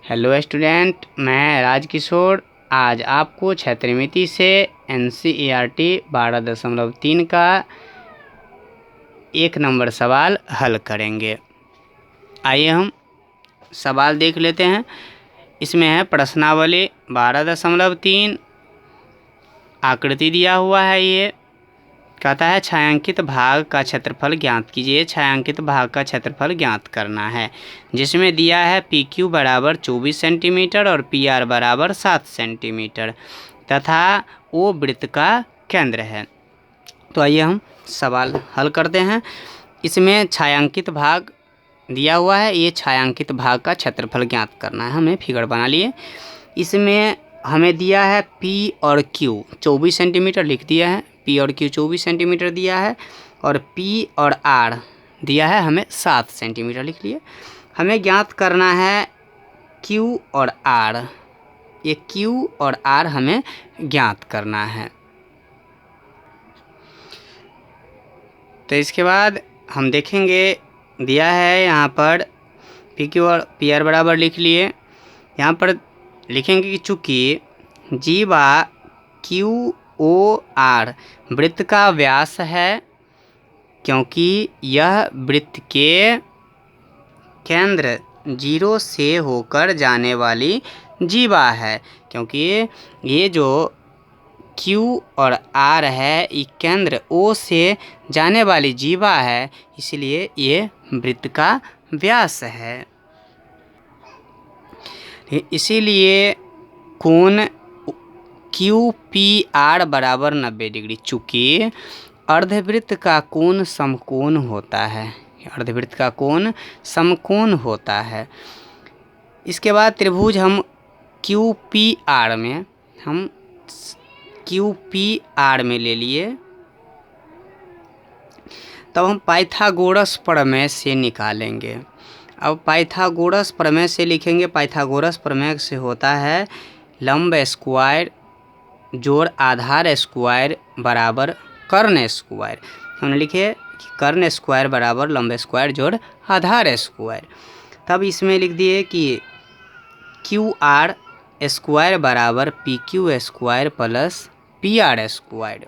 Hello student, मैं राजकिशोर आज आपको क्षेत्रमिति से NCERT 12.3 का 1 नंबर सवाल हल करेंगे। आइए हम सवाल देख लेते हैं। इसमें है प्रश्नावली 12.3, आकृति दिया हुआ है। ये कहता है छायांकित भाग का क्षेत्रफल ज्ञात कीजिए। छायांकित भाग का क्षेत्रफल ज्ञात करना है, जिसमें दिया है PQ बराबर 24 सेंटीमीटर और PR बराबर 7 सेंटीमीटर तथा वो वृत्त का केंद्र है। तो आइए हम सवाल हल करते हैं। इसमें छायांकित भाग दिया हुआ है, ये छायांकित भाग का क्षेत्रफल ज्ञात करना है। हमने फिगर बना लिए। इसमें हमें दिया है P और Q 24 सेंटीमीटर लिख दिया है। P और Q 24 सेंटीमीटर दिया है और P और R दिया है हमें 7 सेंटीमीटर लिख लिए। हमें ज्ञात करना है Q और R। ये Q और R हमें ज्ञात करना है। तो इसके बाद हम देखेंगे, दिया है यहाँ पर PQ और PR बराबर लिख लिए। यहाँ पर लिखेंगे कि चूँकि जीवा QOR वृत्त का व्यास है, क्योंकि यह वृत्त के केंद्र 0 से होकर जाने वाली जीवा है। क्योंकि ये जो Q और R है, ये केंद्र O से जाने वाली जीवा है, इसलिए ये वृत्त का व्यास है। इसीलिए कोण QPR बराबर 90 डिग्री। चूँकि अर्धवृत्त का कोण समकोण होता है, अर्धवृत्त का कोण समकोण होता है। इसके बाद त्रिभुज हम QPR में ले लिए। तब हम पाइथागोरस प्रमेय से निकालेंगे। अब पाइथागोरस प्रमेय से लिखेंगे। पाइथागोरस प्रमेय से होता है लंब स्क्वायर जोड़ आधार स्क्वायर बराबर कर्ण स्क्वायर। हमने लिखे कि कर्ण स्क्वायर बराबर लंब स्क्वायर जोड़ आधार स्क्वायर। तब इसमें लिख दिए कि QR स्क्वायर बराबर PQ square plus PR square.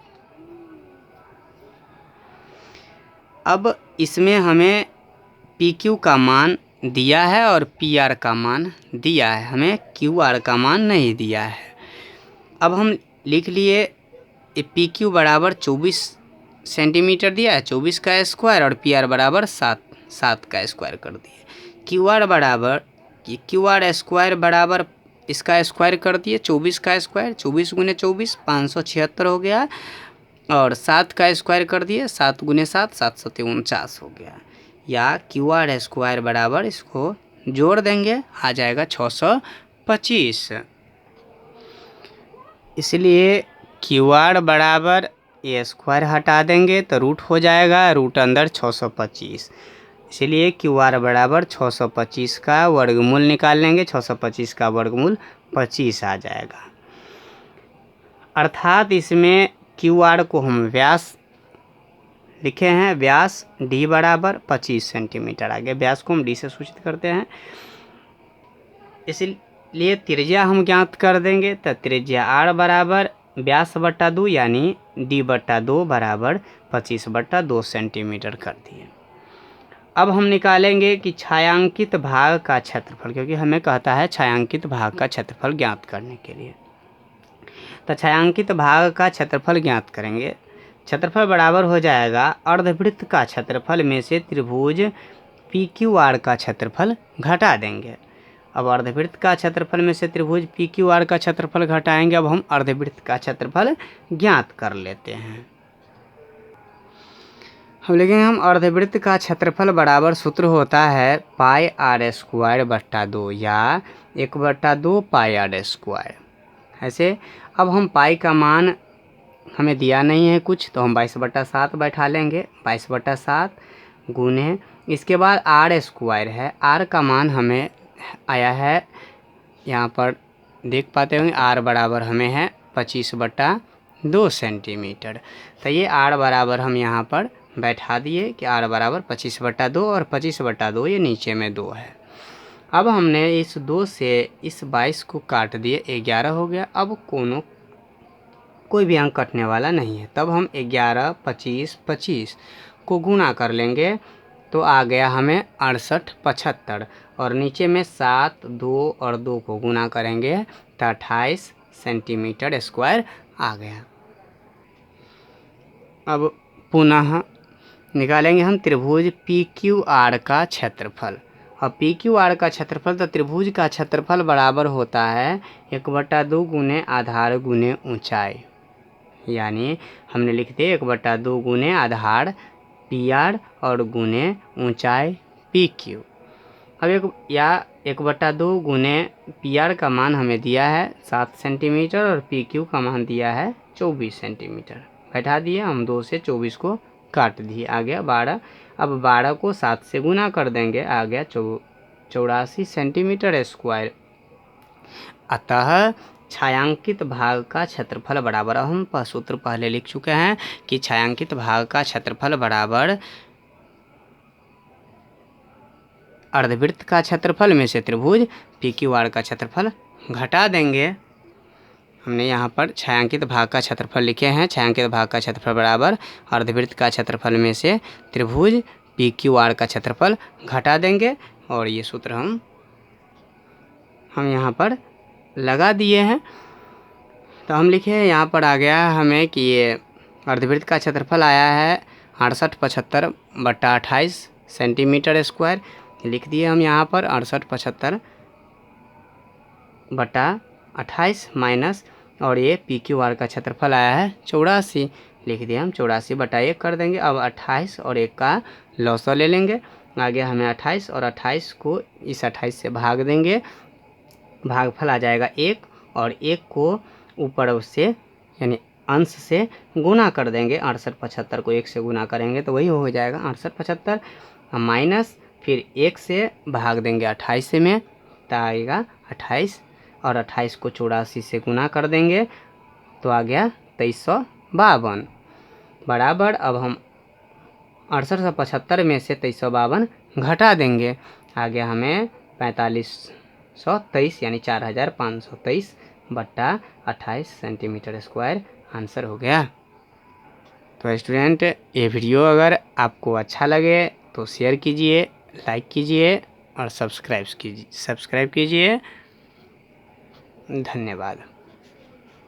अब इसमें हमें PQ का मान दिया है और PR का मान दिया है, हमें QR का मान नहीं दिया है। अब हम लिख लिए PQ बराबर 24 सेंटीमीटर दिया है, 24 का स्क्वायर, और PR बराबर 7 का स्क्वायर कर दिए। QR बराबर QR स्क्वायर बराबर इसका स्क्वायर कर दिए 24 का स्क्वायर, 24 गुने 24 576 हो गया, और 7 का स्क्वायर कर दिए 7 गुने 7 749 हो गया। या QR स्क्वायर बराबर इसको जोड़ देंगे, आ जाएगा 625। इसलिए QR बराबर ये स्क्वायर हटा देंगे तो रूट हो जाएगा, रूट अंदर 625। इसलिए QR बराबर 625 का वर्गमूल निकाल लेंगे। 625 का वर्गमूल 25 आ जाएगा। अर्थात इसमें QR को हम व्यास लिखे हैं, व्यास D बराबर 25 सेंटीमीटर। आगे व्यास को हम D से सूचित करते हैं। इसलिए त्रिज्या हम ज्ञात कर देंगे। तो त्रिज्या R बराबर व्यास बट्टा 2 यानी D बट्टा 2 बराबर 25 बट्टा 2 सेंटीमीटर कर दिए। अब हम निकालेंगे कि छायांकित भाग का क्षेत्रफल, क्योंकि हमें कहता है छायांकित भाग का क्षेत्रफल ज्ञात करने के लिए। तो छायांकित भाग का क्षेत्रफल ज्ञात करेंगे। क्षेत्रफल बराबर हो जाएगा अर्धवृत्त का क्षेत्रफल में से त्रिभुज PQR का क्षेत्रफल घटा देंगे। अब अर्धवृत्त का क्षेत्रफल में से त्रिभुज PQR का क्षेत्रफल घटाएंगे। अब हम अर्धवृत्त का क्षेत्रफल ज्ञात कर लेते हैं। हम लिखेंगे हम अर्धवृत्त का क्षेत्रफल बराबर सूत्र होता है पाई R स्क्वायर बट्टा 2 या 1/2 पाई R स्क्वायर। ऐसे अब हम पाई का मान हमें दिया नहीं है कुछ, तो हम 22/7 बैठा लेंगे। 22/7 गुने इसके बाद R स्क्वायर है। R का मान हमें आया है, यहाँ पर देख पाते होंगे, R बराबर हमें है 25/2 सेंटीमीटर। तो ये R बराबर हम यहाँ पर बैठा दिए कि R बराबर 25/2, और 25/2 ये नीचे में 2 है। अब हमने इस 2 से इस 22 को काट दिए, 11 हो गया। अब कोई भी अंक कटने वाला नहीं है, तब हम 11, 25, 25 को गुणा कर लेंगे तो आ गया हमें 68, 75 और नीचे में 7, 2 और 2 को गुणा करेंगे तो 28 सेंटीमीटर स्क्वायर आ गया। अब पुनः निकालेंगे हम त्रिभुज पी क्यू आर का क्षेत्रफल। अब पी क्यू आर का क्षेत्रफल, तो त्रिभुज का क्षेत्रफल बराबर होता है 1/2 गुने आधार गुने ऊंचाई, यानी हमने लिख दिया 1/2 गुने आधार पी आर और गुने ऊंचाई पी क्यू। अब 1/2 गुने पी आर का मान हमें दिया है 7 सेंटीमीटर और पी क्यू का मान दिया है 24 सेंटीमीटर। बैठा दिए हम, 2 से 24 को काट दिए, आ गया 12। अब 12 को 7 से गुना कर देंगे, आ गया 84 सेंटीमीटर स्क्वायर। अतः छायांकित भाग का क्षेत्रफल बराबर, हम सूत्र पहले लिख चुके हैं कि छायांकित भाग का क्षेत्रफल बराबर अर्धवृत्त का क्षेत्रफल में से त्रिभुज पी क्यू आर का क्षेत्रफल घटा देंगे। हमने यहाँ पर छायांकित भाग का क्षेत्रफल लिखे हैं, छायांकित भाग का क्षेत्रफल बराबर अर्धवृत्त का क्षेत्रफल में से त्रिभुज पी क्यू आर का क्षेत्रफल घटा देंगे। और ये सूत्र हम यहाँ पर लगा दिए हैं। तो हम लिखे हैं यहाँ पर आ गया हमें कि ये अर्धवृत्त का क्षेत्रफल आया है 68, 75 बटा 28 सेंटीमीटर स्क्वायर। लिख दिए हम यहाँ पर 68, 75 बटा 28 माइनस, और ये पी क्यू आर का क्षेत्रफल आया है 84। लिख दिए हम 84 बटा 1 कर देंगे। अब 28 और 1 का लॉस ले लेंगे, आगे हमें 28 और 28 को इस 28 से भाग देंगे, भागफल आ जाएगा 1 और 1 को ऊपर उससे यानी अंश से गुना कर देंगे। 68, 75 को 1 से गुना करेंगे तो वही हो जाएगा 68, 75 माइनस, फिर 1 से भाग देंगे 28 में तो आएगा 28 और 28 को 84 से गुना कर देंगे तो आ गया 2352 बराबर। अब हम 68 से 75 में से 2352 घटा देंगे, आ गया हमें 4523 यानी 4523 बटा 28 सेंटीमीटर स्क्वायर आंसर हो गया। तो स्टूडेंट, ये वीडियो अगर आपको अच्छा लगे तो शेयर कीजिए, लाइक कीजिए और सब्सक्राइब कीजिए। धन्यवाद।